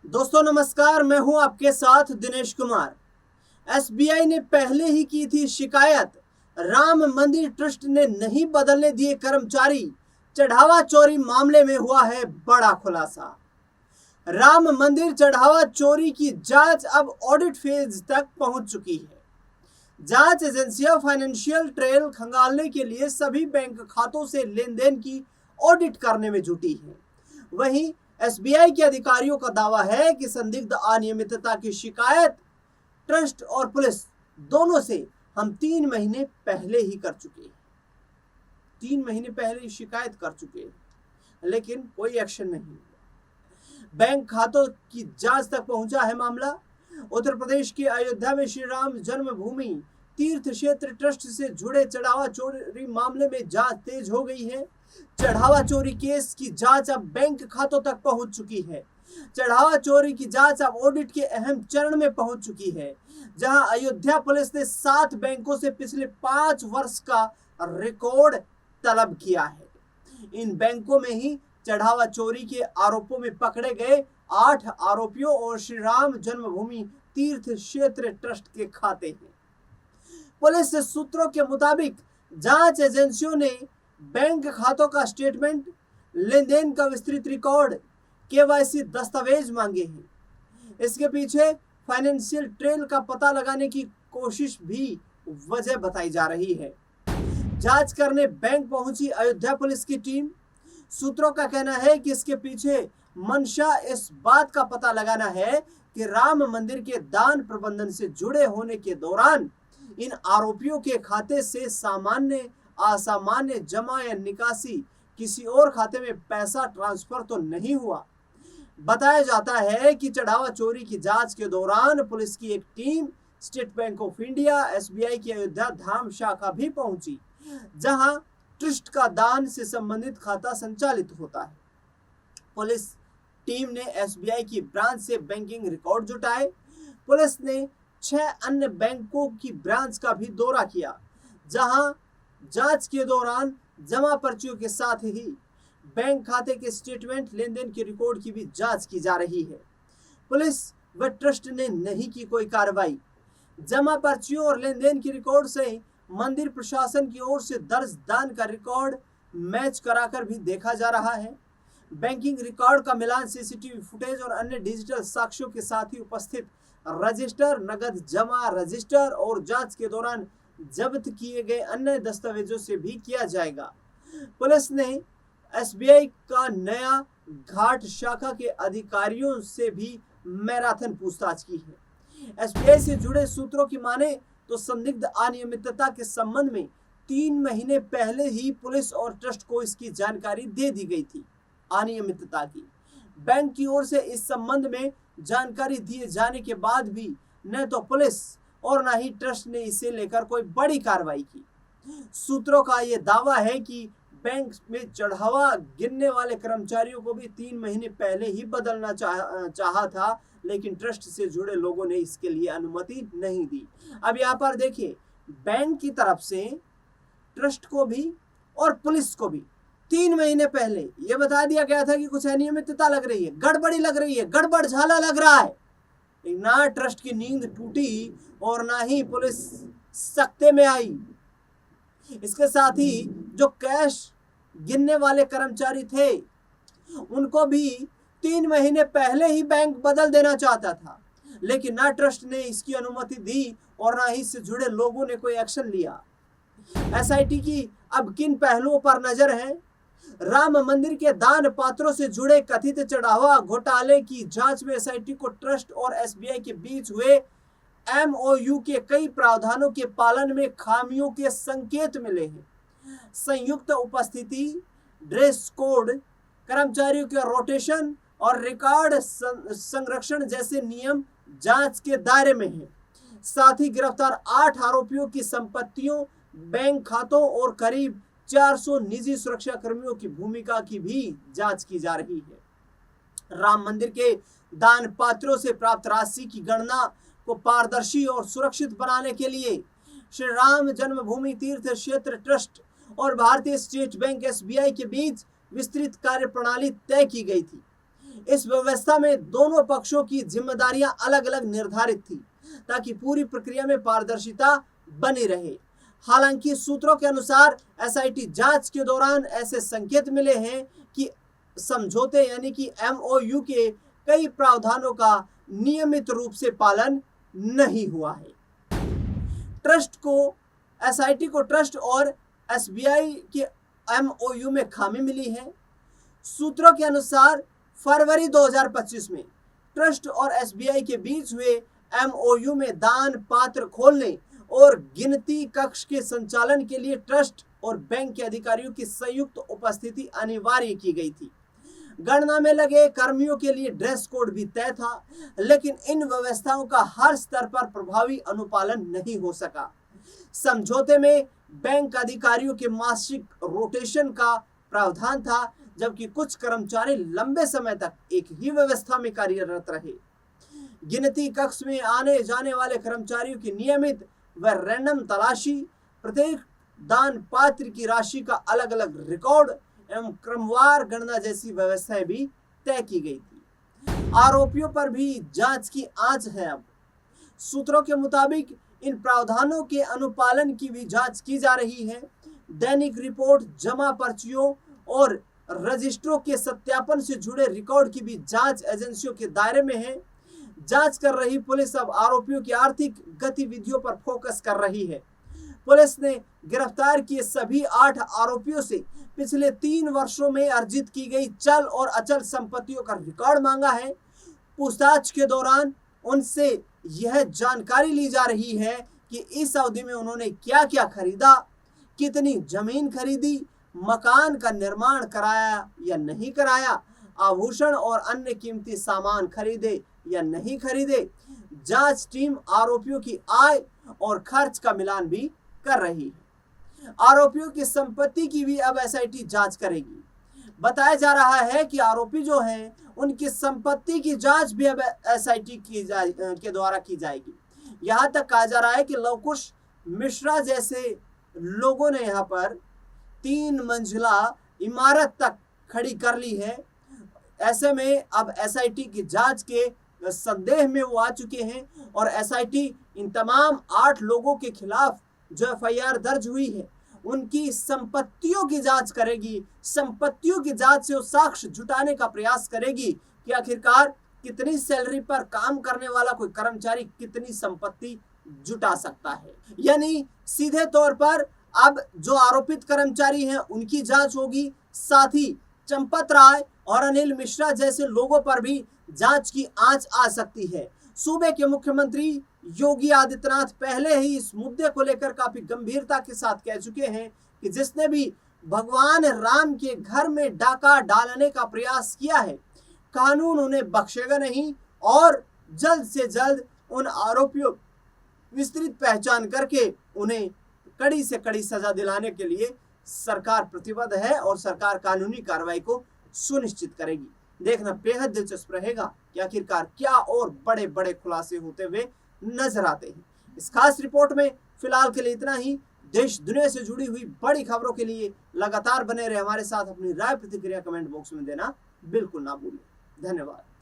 दोस्तों नमस्कार, मैं हूं आपके साथ दिनेश कुमार। एसबीआई ने पहले ही की थी शिकायत, राम मंदिर ट्रस्ट ने नहीं बदलने दिए कर्मचारी। चढ़ावा चोरी मामले में हुआ है बड़ा खुलासा। राम मंदिर चढ़ावा चोरी की जांच अब ऑडिट फेज तक पहुंच चुकी है। जांच एजेंसियां फाइनेंशियल ट्रेल खंगालने के लिए सभी बैंक खातों से लेन देन की ऑडिट करने में जुटी है। वहीं एसबीआई के अधिकारियों का दावा है कि संदिग्ध अनियमितता की शिकायत ट्रस्ट और पुलिस दोनों से हम 3 महीने पहले ही कर चुके हैं। 3 महीने पहले ही शिकायत कर चुके हैं, लेकिन कोई एक्शन नहीं। बैंक खातों की जांच तक पहुंचा है मामला। उत्तर प्रदेश के अयोध्या में श्री राम जन्मभूमि तीर्थ क्षेत्र ट्रस्ट से जुड़े चढ़ावा चोरी मामले में जांच तेज हो गई है। चढ़ावा चोरी केस की जांच अब बैंक खातों तक पहुंच चुकी है। चढ़ावा चोरी की जांच अब ऑडिट के अहम चरण में पहुंच चुकी है, जहां अयोध्या पुलिस ने 7 बैंकों से पिछले 5 वर्ष का रिकॉर्ड तलब किया है। इन बैंकों में ही चढ़ावा चोरी के आरोपों में पकड़े गए 8 आरोपियों और श्री राम जन्मभूमि तीर्थ क्षेत्र ट्रस्ट के खाते हैं। पुलिस सूत्रों के मुताबिक जांच एजेंसियों ने बैंक खातों का स्टेटमेंट, लेन देन का विस्तृत रिकॉर्ड, केवाईसी दस्तावेज मांगे हैं। इसके पीछे फाइनेंशियल ट्रेल का पता लगाने की कोशिश भी वजह बताई जा रही है। जांच करने बैंक पहुंची अयोध्या पुलिस की टीम। सूत्रों का कहना है कि इसके पीछे मंशा इस बात का पता लगाना है कि राम मंदिर के दान प्रबंधन से जुड़े होने के दौरान इन आरोपियों के खाते से सामान्य असामान्य जमा या निकासी, किसी और खाते में पैसा ट्रांसफर तो नहीं हुआ। बताया जाता है कि चढ़ावा चोरी की जांच के दौरान पुलिस की एक team state bank of India, SBI की अयोध्या धाम शाखा भी पहुंची, जहां ट्रस्ट का दान से संबंधित खाता संचालित होता है। पुलिस टीम ने एसबीआई की ब्रांच से बैंकिंग रिकॉर्ड जुटाए। पुलिस ने 6 अन्य बैंकों की ब्रांच का भी दौरा किया, जहां जांच के दौरान जमा पर्चियों के साथ ही बैंक खाते के स्टेटमेंट, लेन देन के रिकॉर्ड की भी जांच की जा रही है। पुलिस व ट्रस्ट ने नहीं की कोई कार्रवाई। जमा पर्चियों और लेन देन के रिकॉर्ड से मंदिर प्रशासन की ओर से दर्ज दान का रिकॉर्ड मैच कराकर भी देखा जा रहा है। बैंकिंग रिकॉर्ड का मिलान सीसीटीवी फुटेज और अन्य डिजिटल साक्ष्यों के साथ ही उपस्थित रजिस्टर, नगद जमा रजिस्टर और जांच के दौरान जब्त किए गए अन्य दस्तावेजों से भी किया जाएगा। पुलिस ने एसबीआई का नया घाट शाखा के अधिकारियों से भी मैराथन पूछताछ की है। एसबीआई से जुड़े सूत्रों की माने तो संदिग्ध अनियमितता के संबंध में 3 महीने पहले ही पुलिस और ट्रस्ट को इसकी जानकारी दे दी गई थी। अनियमितता की बैंक की ओर से इस संबंध में जानकारी दिए जाने के बाद भी न तो पुलिस और न ही ट्रस्ट ने इसे लेकर कोई बड़ी कार्रवाई की। सूत्रों का यह दावा है कि बैंक में चढ़ावा गिनने वाले कर्मचारियों को भी 3 महीने पहले ही बदलना चाहा था, लेकिन ट्रस्ट से जुड़े लोगों ने इसके लिए अनुमति नहीं दी। अब यहाँ पर देखिए, बैंक की तरफ से ट्रस्ट को भी और पुलिस को भी 3 महीने पहले यह बता दिया गया था कि कुछ अनियमितता लग रही है, गड़बड़ी लग रही है, गड़बड़ झाला लग रहा है। ना ट्रस्ट की नींद टूटी और ना ही पुलिस सख्ते में आई। इसके साथ ही जो कैश गिनने वाले कर्मचारी थे, उनको भी 3 महीने पहले ही बैंक बदल देना चाहता था, लेकिन ना ट्रस्ट ने इसकी अनुमति दी और ना ही इससे जुड़े लोगों ने कोई एक्शन लिया। एसआईटी की अब किन पहलुओं पर नजर है? राम मंदिर के दान पात्रों से जुड़े कथित चढ़ावा घोटाले की जांच में एसआईटी को ट्रस्ट और एसबीआई के बीच हुए एमओयू के कई प्रावधानों के पालन में खामियों के संकेत मिले हैं। संयुक्त उपस्थिति, ड्रेस कोड, कर्मचारियों के रोटेशन और रिकॉर्ड संरक्षण जैसे नियम जांच के दायरे में हैं। साथ ही गिरफ्तार 8 आरोपियों की संपत्तियों, बैंक खातों और करीब 400 निजी सुरक्षा कर्मियों की भूमिका की भी जांच की जा रही है। राम मंदिर के दान पात्रों से प्राप्त राशि की गणना को पारदर्शी और सुरक्षित बनाने के लिए श्री राम जन्मभूमि तीर्थ क्षेत्र ट्रस्ट और भारतीय स्टेट बैंक एसबीआई के बीच विस्तृत कार्य प्रणाली तय की गई थी। इस व्यवस्था में दोनों पक्षों की जिम्मेदारियां अलग अलग निर्धारित थी ताकि पूरी प्रक्रिया में पारदर्शिता बनी रहे। हालांकि सूत्रों के अनुसार एसआईटी जांच के दौरान ऐसे संकेत मिले हैं कि समझौते यानी कि एमओयू के कई प्रावधानों का नियमित रूप से पालन नहीं हुआ है। एसआईटी को ट्रस्ट और एसबीआई के एमओयू में खामी मिली है। सूत्रों के अनुसार फरवरी 2025 में ट्रस्ट और एसबीआई के बीच हुए एमओयू में दान पात्र खोलने और गिनती कक्ष के संचालन के लिए ट्रस्ट और बैंक के अधिकारियों की संयुक्त उपस्थिति अनिवार्य की गई थी। गणना में लगे कर्मियों के लिए ड्रेस कोड भी तय था, लेकिन इन व्यवस्थाओं का हर स्तर पर प्रभावी अनुपालन नहीं हो सका। समझौते में बैंक अधिकारियों के मासिक रोटेशन का प्रावधान था, जबकि कुछ कर्मचारी लंबे समय तक एक ही व्यवस्था में कार्यरत रहे। गिनती कक्ष में आने जाने वाले कर्मचारियों की नियमित व रैंडम तलाशी, प्रत्येक दान पात्र की राशि का अलग अलग रिकॉर्ड एवं क्रमवार गणना जैसी व्यवस्थाएं भी तय की गई थी। आरोपियों पर भी जांच की आंच है। अब सूत्रों के मुताबिक इन प्रावधानों के अनुपालन की भी जांच की जा रही है। दैनिक रिपोर्ट, जमा पर्चियों और रजिस्ट्रों के सत्यापन से जुड़े रिकॉर्ड की भी जांच एजेंसियों के दायरे में है। जांच कर रही पुलिस अब आरोपियों की आर्थिक गतिविधियों पर फोकस कर रही है। पुलिस ने गिरफ्तार किए सभी 8 आरोपियों से पिछले 3 वर्षों में अर्जित की गई चल और अचल संपत्तियों का रिकॉर्ड मांगा है। पूछताछ के दौरान उनसे यह जानकारी ली जा रही है कि इस अवधि में उन्होंने क्या क्या खरीदा, कितनी जमीन खरीदी, मकान का निर्माण कराया या नहीं कराया, आभूषण और अन्य कीमती सामान खरीदे या नहीं खरीदे। जांच टीम आरोपियों की आय और खर्च का मिलान भी कर रही है। आरोपियों की संपत्ति की भी अब एसआईटी जांच करेगी। बताया जा रहा है कि आरोपी जो हैं उनकी संपत्ति की जांच भी अब एसआईटी के द्वारा की जाएगी। यहाँ तक कहा जा रहा है कि लवकुश मिश्रा जैसे लोगों ने यहाँ पर 3 मंजिला इमारत तक खड़ी कर ली है। ऐसे में अब एसआईटी की जांच के संदेह में वो आ चुके हैं और एसआईटी इन तमाम 8 लोगों के खिलाफ जो एफआईआर दर्ज हुई है उनकी संपत्तियों की जांच करेगी। संपत्तियों की जांच से वो साक्ष्य जुटाने का प्रयास करेगी कि आखिरकार कितनी सैलरी पर काम करने वाला कोई कर्मचारी कितनी संपत्ति जुटा सकता है। यानी सीधे तौर पर अब जो आरोपित कर्मचारी हैं उनकी जांच होगी, साथ ही चंपत राय और अनिल मिश्रा जैसे लोगों पर भी जांच की आंच आ सकती है। सूबे के मुख्यमंत्री योगी आदित्यनाथ पहले ही इस मुद्दे को लेकर काफी गंभीरता के साथ कह चुके हैं कि जिसने भी भगवान राम के घर में डाका डालने का प्रयास किया है, कानून उन्हें बख्शेगा नहीं और जल्द से जल्द उन आरोपियों विस्तृत पहचान करके उन्हें कड़ी से कड़ी सजा दिलाने के लिए सरकार प्रतिबद्ध है और सरकार कानूनी कार्रवाई को सुनिश्चित करेगी। देखना बेहद दिलचस्प रहेगा कि आखिरकार क्या और बड़े बड़े खुलासे होते हुए नजर आते हैं। इस खास रिपोर्ट में फिलहाल के लिए इतना ही। देश दुनिया से जुड़ी हुई बड़ी खबरों के लिए लगातार बने रहे हमारे साथ। अपनी राय प्रतिक्रिया कमेंट बॉक्स में देना बिल्कुल ना भूलें। धन्यवाद।